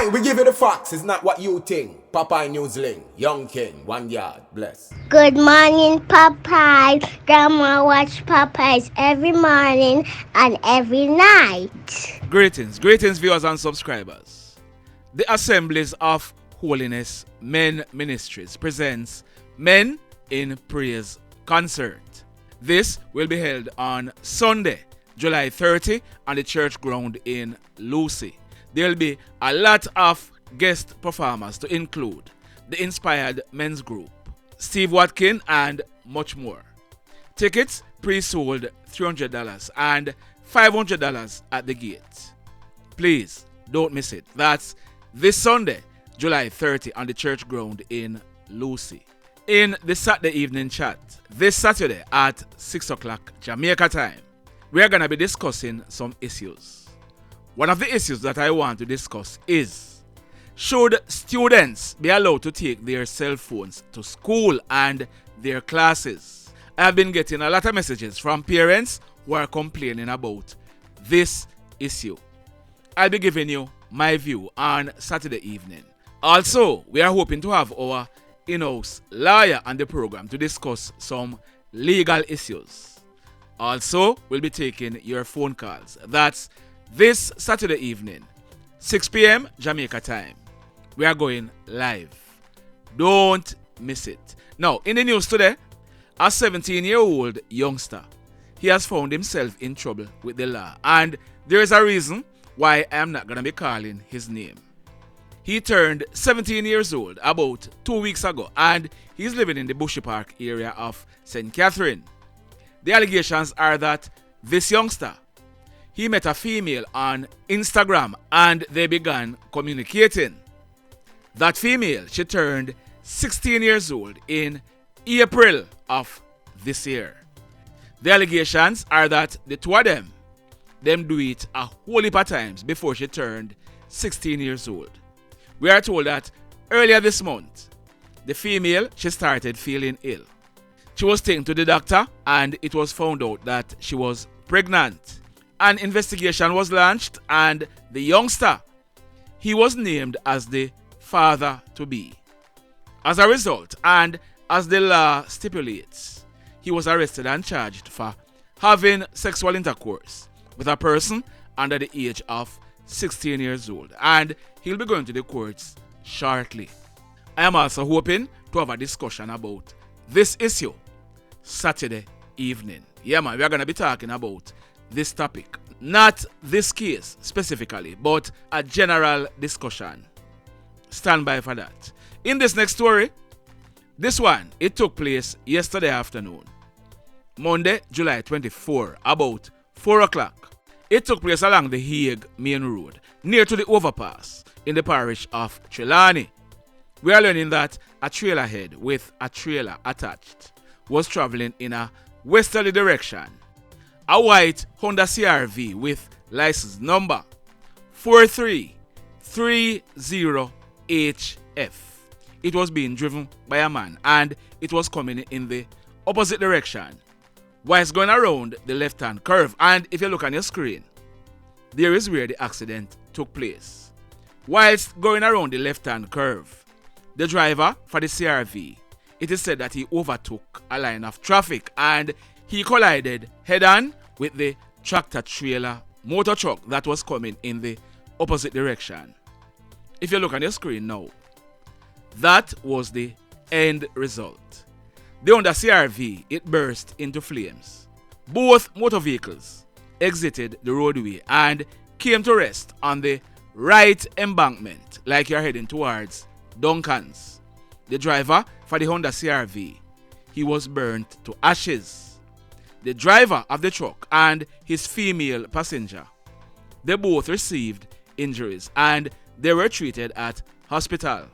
Aye, we give you the facts. It's not what you think. Popeye Newsling, Young King, 1 yard, bless. Good morning, Popeye. Grandma watch Popeyes every morning and every night. Greetings, viewers and subscribers. The Assemblies of Holiness Men Ministries presents Men in Praise Concert. This will be held on Sunday, July 30 on the church ground in Lucy. There will be a lot of guest performers to include the Inspired Men's Group, Steve Watkin, and much more. Tickets pre-sold $300 and $500 at the gate. Please don't miss it. That's this Sunday, July 30 on the church ground in Lucy. In the Saturday evening chat, this Saturday at 6 o'clock Jamaica time, we are going to be discussing some issues. One of the issues that I want to discuss is, should students be allowed to take their cell phones to school and their classes? I have been getting a lot of messages from parents who are complaining about this issue. I'll be giving you my view on Saturday evening. Also, we are hoping to have our in-house lawyer on the program to discuss some legal issues. Also, we'll be taking your phone calls. That's this Saturday evening, 6 p.m. Jamaica time. We are going live. Don't miss it. Now, in the news today, a 17-year-old youngster, he has found himself in trouble with the law, and there is a reason why I am not going to be calling his name. He turned 17 years old about 2 weeks ago, and he's living in the Bushy Park area of St. Catherine. The allegations are that this youngster, he met a female on Instagram and they began communicating. That female, she turned 16 years old in April of this year. The allegations are that the two of them do it a whole heap of times before she turned 16 years old. We are told that earlier this month, the female, she started feeling ill. She was taken to the doctor and it was found out that she was pregnant. An investigation was launched and the youngster, he was named as the father-to-be. As a result, and as the law stipulates, he was arrested and charged for having sexual intercourse with a person under the age of 16 years old, and he'll be going to the courts shortly. I am also hoping to have a discussion about this issue Saturday evening. Yeah man, we are going to be talking about this topic. Not this case specifically, but a general discussion. Stand by for that. In this next story, this one, it took place yesterday afternoon. Monday, July 24, about 4 o'clock. It took place along the Hague Main Road, near to the overpass in the parish of Trelawney. We are learning that a trailer head with a trailer attached was traveling in a westerly direction. A white Honda CRV with license number 4330HF. It was being driven by a man and it was coming in the opposite direction while it's going around the left-hand curve. And if you look on your screen, there is where the accident took place. Whilst going around the left-hand curve, the driver for the CRV, it is said that he overtook a line of traffic and he collided head-on with the tractor-trailer motor truck that was coming in the opposite direction. If you look on your screen now, that was the end result. The Honda CRV, it burst into flames. Both motor vehicles exited the roadway and came to rest on the right embankment like you're heading towards Duncan's. The driver for the Honda CRV, he was burnt to ashes. The driver of the truck and his female passenger, they both received injuries and they were treated at hospital.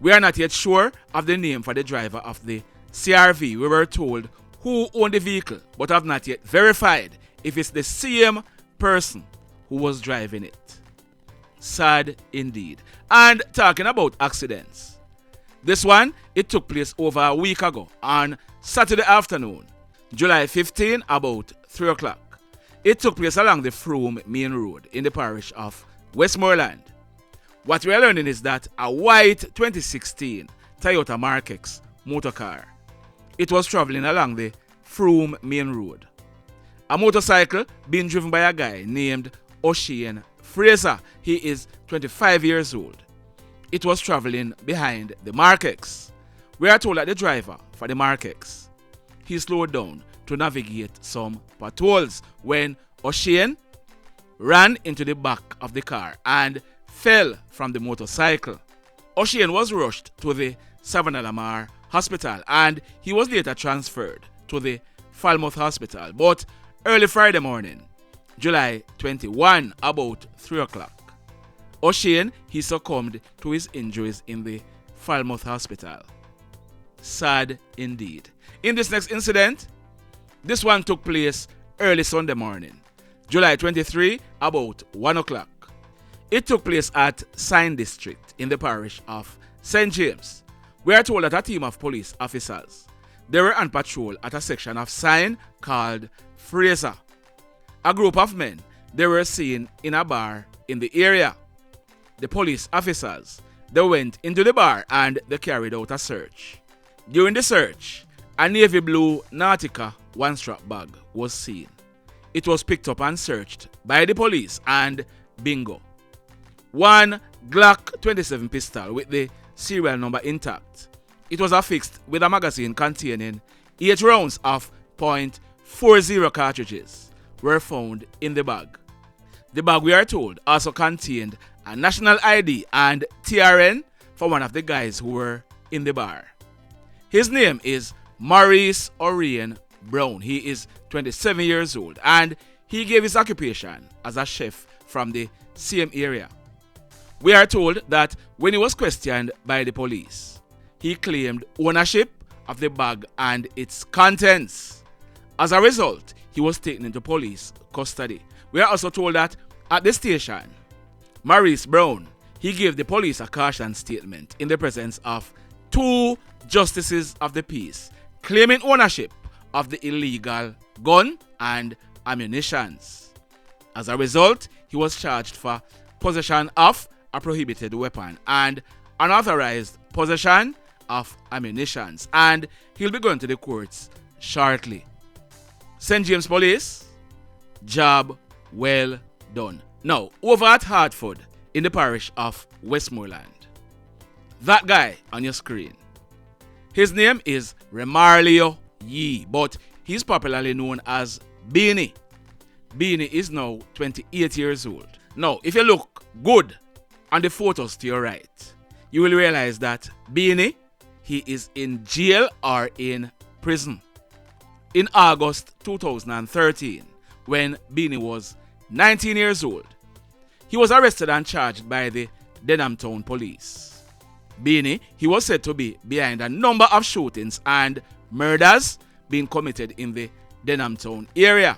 We are not yet sure of the name for the driver of the CRV. We were told who owned the vehicle, but have not yet verified if it's the same person who was driving it. Sad indeed. And talking about accidents, this one, it took place over a week ago on Saturday afternoon, July 15, about 3 o'clock. It took place along the Frome Main Road in the parish of Westmoreland. What we are learning is that a white 2016 Toyota Mark X motor car, it was traveling along the Frome main road. A motorcycle being driven by a guy named Oshane Fraser. He is 25 years old. It was traveling behind the Mark X. We are told that the driver for the Mark X, he slowed down to navigate some potholes when Oshane ran into the back of the car and fell from the motorcycle. Oshane was rushed to the Savannah Lamar Hospital and he was later transferred to the Falmouth Hospital. But early Friday morning, July 21, about 3 o'clock, Oshane, he succumbed to his injuries in the Falmouth Hospital. Sad indeed. In this next incident, this one took place early Sunday morning, July 23, about 1 o'clock. It took place at Sign District in the parish of St. James. We are told that a team of police officers, they were on patrol at a section of Sign called Fraser. A group of men, they were seen in a bar in the area. The police officers, they went into the bar and they carried out a search. During the search, a navy blue Nautica one-strap bag was seen. It was picked up and searched by the police and bingo. One Glock 27 pistol with the serial number intact. It was affixed with a magazine containing 8 rounds of .40 cartridges were found in the bag. The bag, we are told, also contained a national ID and TRN for one of the guys who were in the bar. His name is Maurice Orain Brown. He is 27 years old and he gave his occupation as a chef from the same area. We are told that when he was questioned by the police, he claimed ownership of the bag and its contents. As a result, he was taken into police custody. We are also told that at the station, Maurice Brown, he gave the police a caution statement in the presence of 2 justices of the peace, claiming ownership of the illegal gun and ammunitions. As a result, he was charged for possession of a prohibited weapon and unauthorized possession of ammunitions, and he'll be going to the courts shortly. St. James Police, job well done. Now, over at Hartford in the parish of Westmoreland, that guy on your screen, his name is Remarlio Yee, but he's popularly known as Beenie. Beenie is now 28 years old. Now, if you look good on the photos to your right, you will realize that Beenie, he is in jail or in prison. In August 2013, when Beenie was 19 years old, he was arrested and charged by the Denhamtown police. Beenie, he was said to be behind a number of shootings and murders being committed in the Denhamtown area.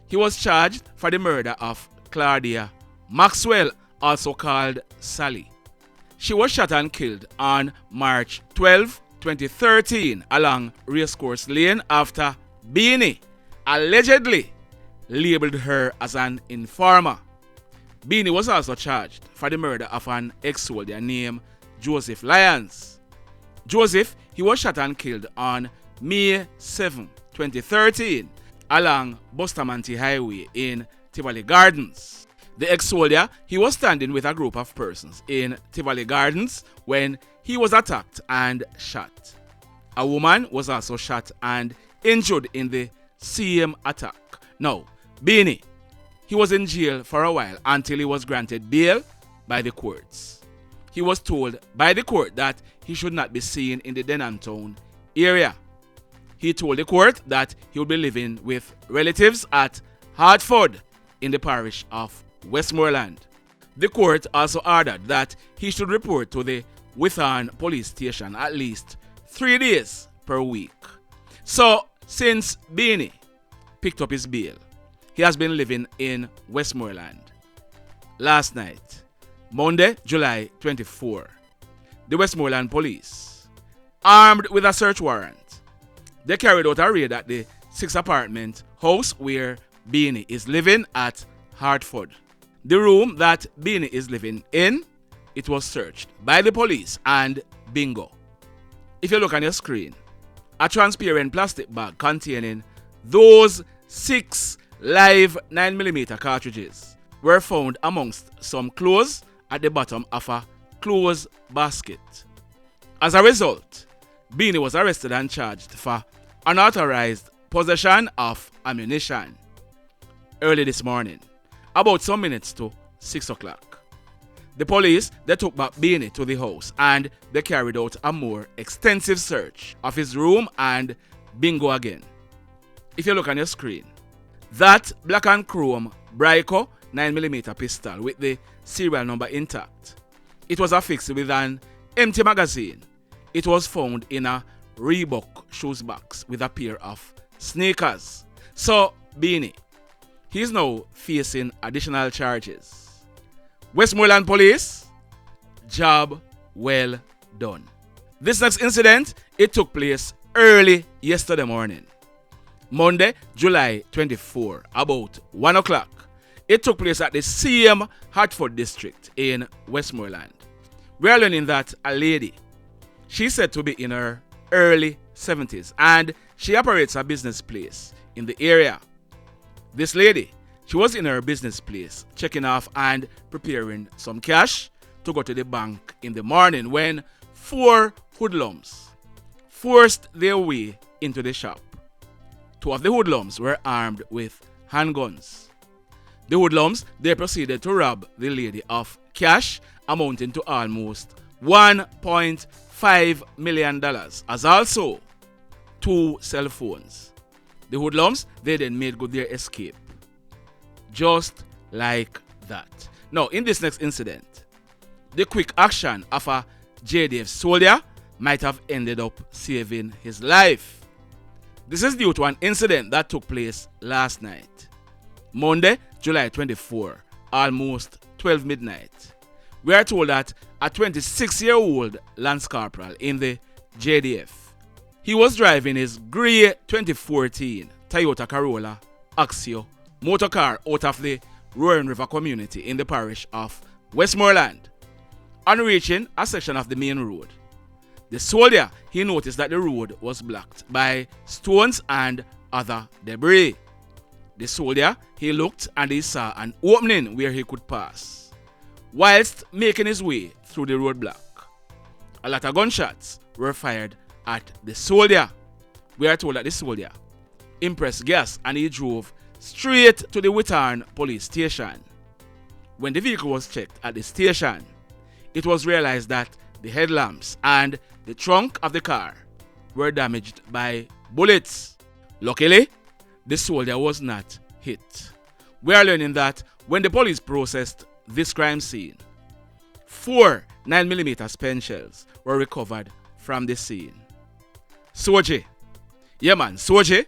He was charged for the murder of Claudia Maxwell, also called Sally. She was shot and killed on March 12, 2013 along Racecourse Lane after Beenie allegedly labeled her as an informer. Beenie was also charged for the murder of an ex-soldier named Joseph Lyons. Joseph, he was shot and killed on May 7, 2013 along Bustamante Highway in Tivoli Gardens. The ex-soldier, he was standing with a group of persons in Tivoli Gardens when he was attacked and shot. A woman was also shot and injured in the same attack. Now, Beenie, he was in jail for a while until he was granted bail by the courts. He was told by the court that he should not be seen in the Denhamtown area. He told the court that he would be living with relatives at Hartford in the parish of Westmoreland. The court also ordered that he should report to the Witham police station at least 3 days per week. So, since Beenie picked up his bail, he has been living in Westmoreland. Last night, Monday, July 24, the Westmoreland police, armed with a search warrant, they carried out a raid at the 6-apartment house where Beenie is living at Hartford. The room that Beenie is living in it was searched by the police and bingo. If you look on your screen, a transparent plastic bag containing those 6 live 9mm cartridges were found amongst some clothes at the bottom of a clothes basket. As a result, Beenie was arrested and charged for unauthorized possession of ammunition early this morning, about some minutes to 6 o'clock. The police, they took back Beenie to the house and they carried out a more extensive search of his room and bingo again. If you look on your screen, that black and chrome Brico 9mm pistol with the serial number intact, it was affixed with an empty magazine. It was found in a Reebok shoes box with a pair of sneakers. So, Beenie, he is now facing additional charges. Westmoreland Police, job well done. This next incident, it took place early yesterday morning. Monday, July 24, about 1 o'clock. It took place at the same Hartford district in Westmoreland. We are learning that a lady, she's said to be in her early 70s and she operates a business place in the area. This lady, she was in her business place checking off and preparing some cash to go to the bank in the morning when 4 hoodlums forced their way into the shop. 2 of the hoodlums were armed with handguns. The hoodlums, they proceeded to rob the lady of cash amounting to almost $1.5 million, as also 2 cell phones. The hoodlums, they then made good their escape. Just like that. Now, in this next incident, the quick action of a JDF soldier might have ended up saving his life. This is due to an incident that took place last night, Monday, July 24, almost 12 midnight. We are told that a 26-year-old Lance Corporal in the JDF, he was driving his grey 2014 Toyota Corolla Axio motor car out of the Orain River community in the parish of Westmoreland. On reaching a section of the main road, the soldier, he noticed that the road was blocked by stones and other debris. The soldier, he looked and he saw an opening where he could pass. Whilst making his way through the roadblock, a lot of gunshots were fired at the soldier. We are told that the soldier impressed gas and he drove straight to the Whittarn police station. When the vehicle was checked at the station, it was realized that the headlamps and the trunk of the car were damaged by bullets. Luckily, the soldier was not hit. We are learning that when the police processed this crime scene, 4 9mm spent shells were recovered from the scene. Soji, yeah man, Soji,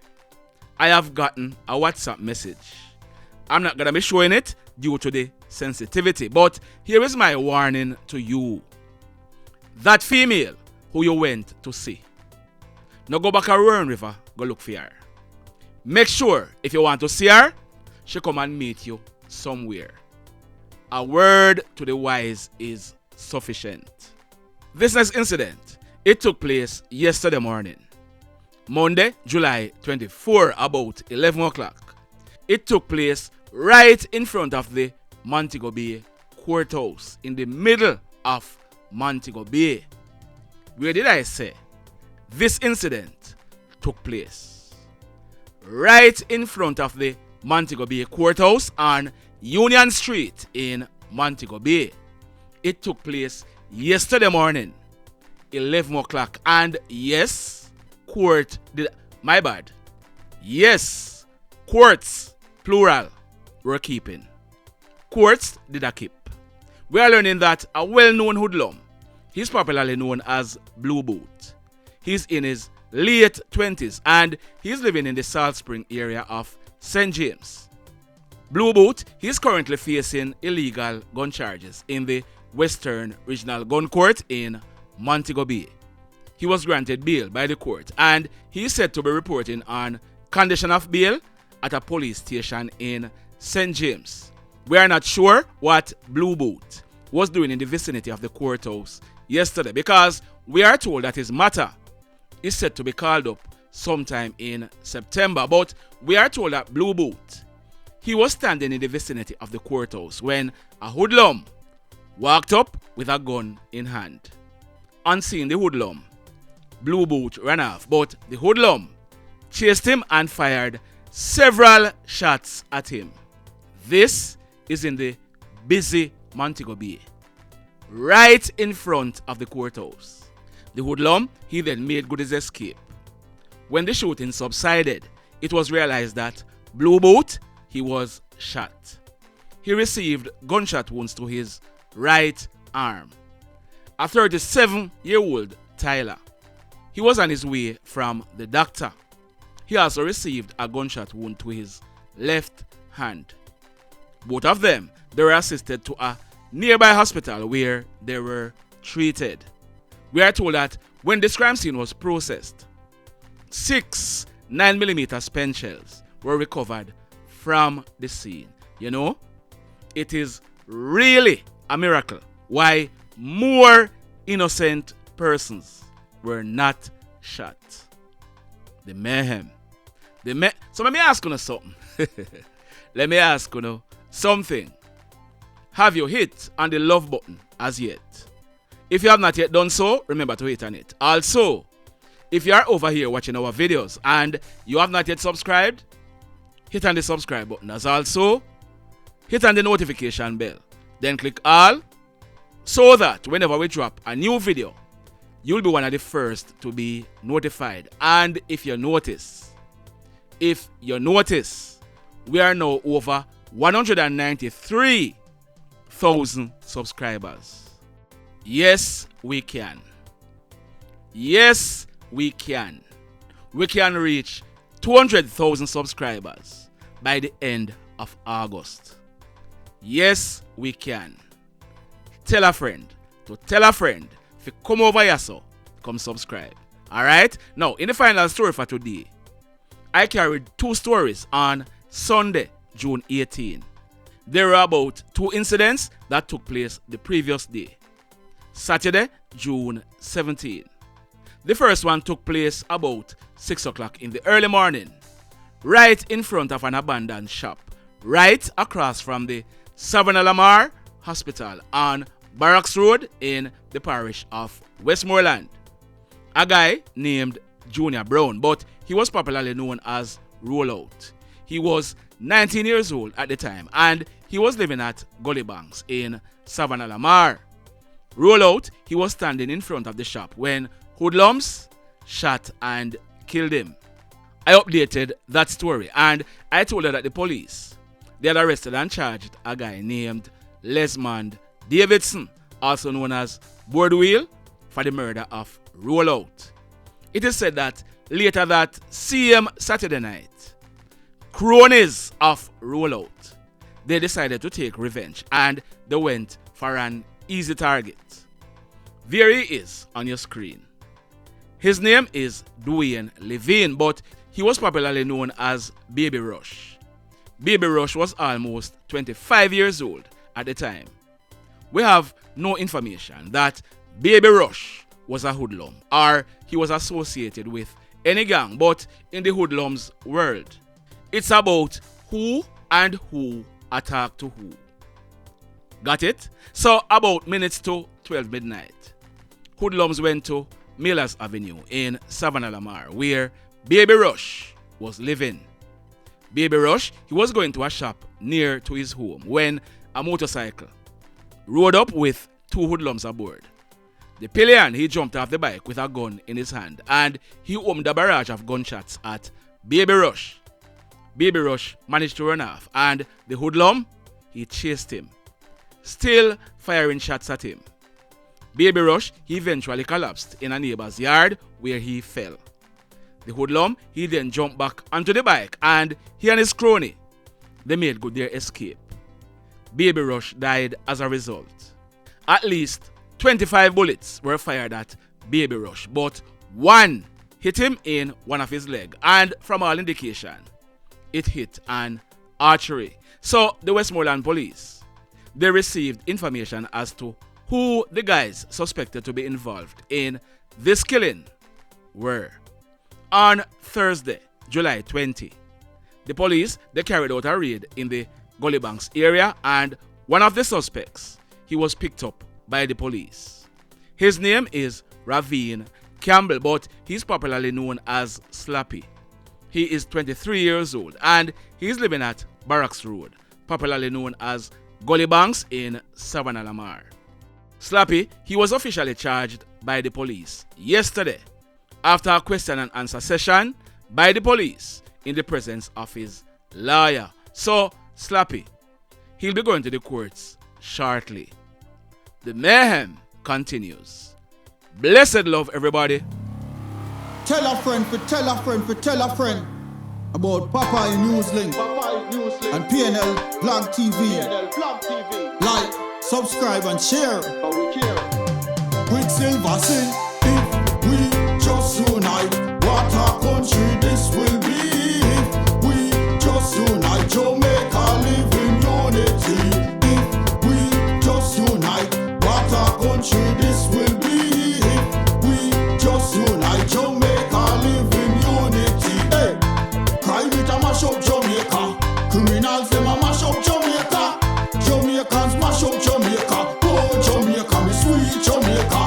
I have gotten a WhatsApp message. I'm not going to be showing it due to the sensitivity, but here is my warning to you. That female who you went to see, now go back to Orain River, go look for her. Make sure if you want to see her, she come and meet you somewhere. A word to the wise is sufficient. This next incident, it took place yesterday morning, Monday, July 24, about 11 o'clock. It took place right in front of the Montego Bay Courthouse, in the middle of Montego Bay. Where did I say this incident took place? Right in front of the Montego Bay Courthouse on Union Street in Montego Bay. It took place yesterday morning, 11 o'clock. And yes, Yes, courts, plural, were keeping. Courts did a keep. We are learning that a well-known hoodlum, he's popularly known as Blue Boot. He's in his late 20s and he's living in the Salt Spring area of St. James. Blue Boot, he's currently facing illegal gun charges in the Western Regional Gun Court in Montego Bay. He was granted bail by the court and he's said to be reporting on condition of bail at a police station in St. James. We are not sure what Blue Boot was doing in the vicinity of the courthouse yesterday, because we are told that his matter is set to be called up sometime in September. But we are told that Blue Boot, he was standing in the vicinity of the courthouse when a hoodlum walked up with a gun in hand. On seeing the hoodlum, Blue Boot ran off, but the hoodlum chased him and fired several shots at him. This is in the busy Montego Bay, right in front of the courthouse. The hoodlum, he then made good his escape. When the shooting subsided, it was realized that Blue Boot, he was shot. He received gunshot wounds to his right arm. A 37-year-old Tyler, he was on his way from the doctor. He also received a gunshot wound to his left hand. Both of them, they were assisted to a nearby hospital where they were treated. We are told that when this crime scene was processed, 6 9mm spent shells were recovered from the scene. You know, it is really a miracle why more innocent persons were not shot. The mayhem. So let me ask you something. Let me ask you something. Have you hit on the love button as yet? If you have not yet done so, remember to hit on it. Also, if you are over here watching our videos and you have not yet subscribed, hit on the subscribe button. As also, hit on the notification bell. Then click all, so that whenever we drop a new video, you'll be one of the first to be notified. And if you notice, we are now over 193,000 subscribers. Yes, we can. Yes, we can. We can reach 200,000 subscribers by the end of August. Yes, we can. Tell a friend to tell a friend if you come over here, so come subscribe. Alright? Now, in the final story for today, I carried 2 stories on Sunday, June 18. There were about 2 incidents that took place the previous day, Saturday, June 17. The first one took place about 6 o'clock in the early morning, right in front of an abandoned shop, right across from the Savannah Lamar Hospital on Barracks Road in the parish of Westmoreland. A guy named Junior Brown, but he was popularly known as Rollout. He was 19 years old at the time and he was living at Gully Banks in Savannah Lamar. Rollout, he was standing in front of the shop when hoodlums shot and killed him. I updated that story and I told her that the police, they had arrested and charged a guy named Lesmond Davidson, also known as Boardwheel, for the murder of Rollout. It is said that later that same Saturday night, cronies of Rollout, they decided to take revenge and they went for an easy target. There he is on your screen. His name is Dwayne Levene, but he was popularly known as BabyRush. BabyRush was almost 25 years old at the time. We have no information that BabyRush was a hoodlum or he was associated with any gang, but in the hoodlums world, it's about who and who attacked to who. Got it? So about minutes to 12 midnight, hoodlums went to Millers Avenue in Savannah Lamar where BabyRush was living. BabyRush, he was going to a shop near to his home when a motorcycle rode up with 2 hoodlums aboard. The pillion, he jumped off the bike with a gun in his hand and he opened a barrage of gunshots at BabyRush. BabyRush managed to run off and the hoodlum, he chased him, still firing shots at him. BabyRush, he eventually collapsed in a neighbor's yard where he fell. The hoodlum, he then jumped back onto the bike and he and his crony, they made good their escape. BabyRush died as a result. At least 25 bullets were fired at BabyRush, but one hit him in one of his legs, and from all indication, it hit an artery. So the Westmoreland police, they received information as to who the guys suspected to be involved in this killing were. On Thursday, July 20, the police, they carried out a raid in the Gullybanks area, and one of the suspects, he was picked up by the police. His name is Ravine Campbell, but he's popularly known as Slappy. He is 23 years old and he's living at Barracks Road, popularly known as Gullybanks in Savannah Lamar. Slappy, he was officially charged by the police yesterday after a question and answer session by the police in the presence of his lawyer. So, Slappy, he'll be going to the courts shortly. The mayhem continues. Blessed love, everybody. Tell a friend for tell a friend for tell a friend about Popeye Newslink and PNL Blog TV. Like, subscribe and share. Quicksilver sing, if we just unite, what a country this will be. If we just unite, Jamaica live in unity. If we just unite, what a country this will be. If we just unite, Jamaica live in unity. Hey, crime it a mash up Jamaica. Criminals them a mash up Jamaica. Jamaicans mash up Jamaica. Oh Jamaica, me sweet Jamaica.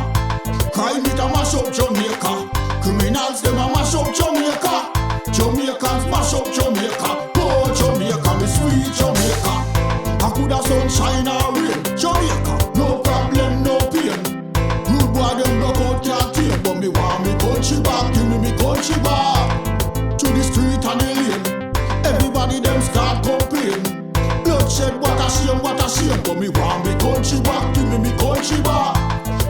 Crime it a mash up Jamaica. Criminals them a mash up Jamaica. Jamaicans mash up Jamaica. Oh Jamaica, me sweet Jamaica. I coulda sunshine or rain. Jamaica, no problem, no pain. Good boy them broke out can't tame, but me want me country back. Give me country back. To the street and the lane, everybody them start complain. Bloodshed, what a shame, but me want me country back. Give me country back.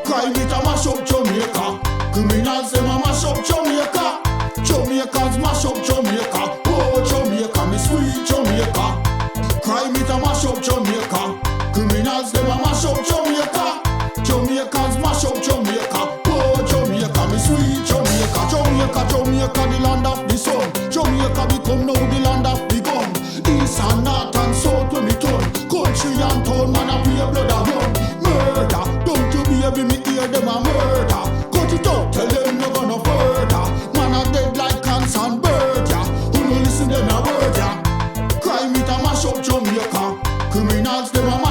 Crime it a mash up Jamaica. Criminals them a mash up Jamaica. Jamaicans mash up Jamaica. Oh Jamaica, me sweet Jamaica. Crime it a mash up Jamaica. Criminals them a mash up Jamaica. Jamaicans mash up Jamaica. Oh Jamaica, me sweet Jamaica. Jamaica, Jamaica, the land of the sun. Jamaica become now the land of the gun. East and north and south when we turn. Country and town, man a pay blood a run. Murder, don't you baby me hear them a murder. Cut it out, tell them no gonna further. Man a dead like cans and bird, yeah. Who no listen them a word, yeah. Crime it a mash up Jamaica. Criminals them a